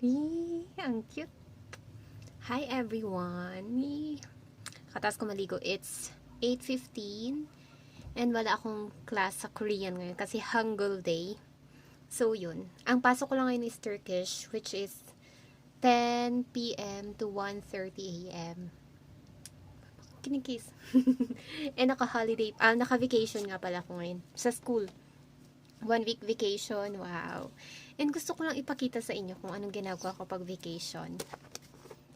Ang cute. Hi everyone. Katas ko maligo. It's 8:15 and wala akong class sa Korean ngayon kasi Hangul Day. So yun. Ang pasok ko lang ngayon is Turkish, which is 10 p.m. to 1:30 a.m. Kinikis. And naka-holiday, naka-vacation nga pala ako ngayon sa school. 1 week vacation. Wow. And gusto ko lang ipakita sa inyo kung anong ginagawa ko pag vacation.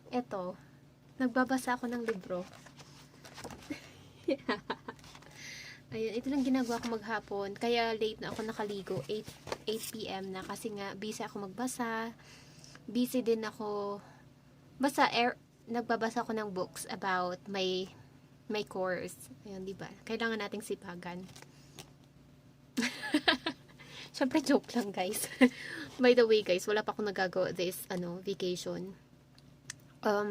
Eto, nagbabasa ako ng libro. Ayun, ito lang ginagawa ko maghapon. Kaya late na ako nakaligo. 8 p.m. na kasi nga busy ako magbasa. Busy din ako nagbabasa ako ng books about my course. Ayun, di ba? Kailangan nating sipagan. Siyempre, joke lang, guys. By the way, guys, wala pa akong nagagawa this, vacation.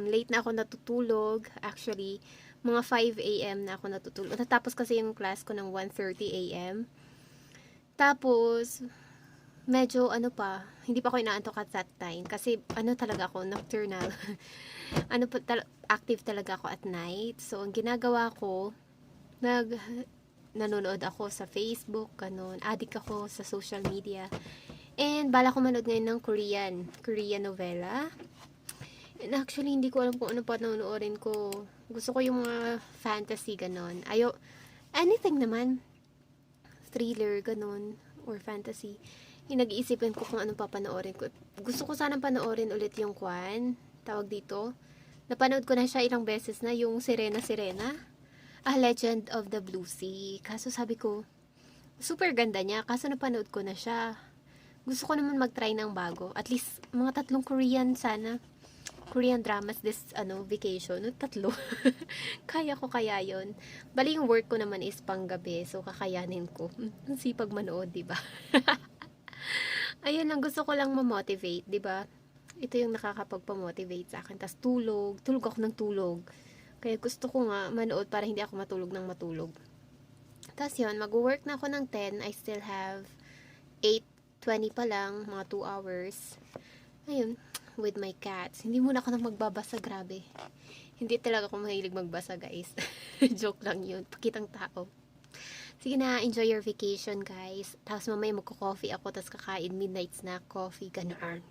Late na ako natutulog. Actually, mga 5 a.m. na ako natutulog. Natapos kasi yung class ko ng 1:30 a.m. Tapos, medyo, hindi pa ako inaantok at that time. Kasi, talaga ako, nocturnal. Active talaga ako at night. So, ang ginagawa ko, nanonood ako sa Facebook, ganun. Addict ako sa social media. And bala ko manood ngayon ng Korean novela. And actually, hindi ko alam kung ano pa nanonoorin ko. Gusto ko yung mga fantasy, ganun. Anything naman. Thriller, ganun. Or fantasy. Yung nag-iisipan ko kung ano pa panoorin ko. Gusto ko sanang panoorin ulit yung tawag dito. Napanood ko na siya ilang beses na, yung Sirena. A Legend of the Blue Sea. Kaso sabi ko, super ganda niya. Kaso napanood ko na siya. Gusto ko naman mag-try ng bago. At least, mga 3 Korean sana. Korean dramas this, vacation. 3. Kaya ko kaya yun. Bali yung work ko naman is panggabi. So, kakayanin ko. Ang sipag manood, diba? Ayun lang, gusto ko lang ma-motivate, diba? Ito yung nakakapagpa-motivate sa akin. Tas tulog ako ng tulog. Kaya gusto ko nga manood para hindi ako matulog ng matulog. Tapos yun, mag-work na ako ng 10. I still have 8:20 pa lang, mga 2 hours. Ayun, with my cats. Hindi muna ako nang magbabasa, grabe. Hindi talaga ako mahilig magbasa, guys. Joke lang yun, pakitang tao. Sige na, enjoy your vacation, guys. Tapos mamaya magko-coffee ako, tapos kakain midnight snack, coffee, ganun.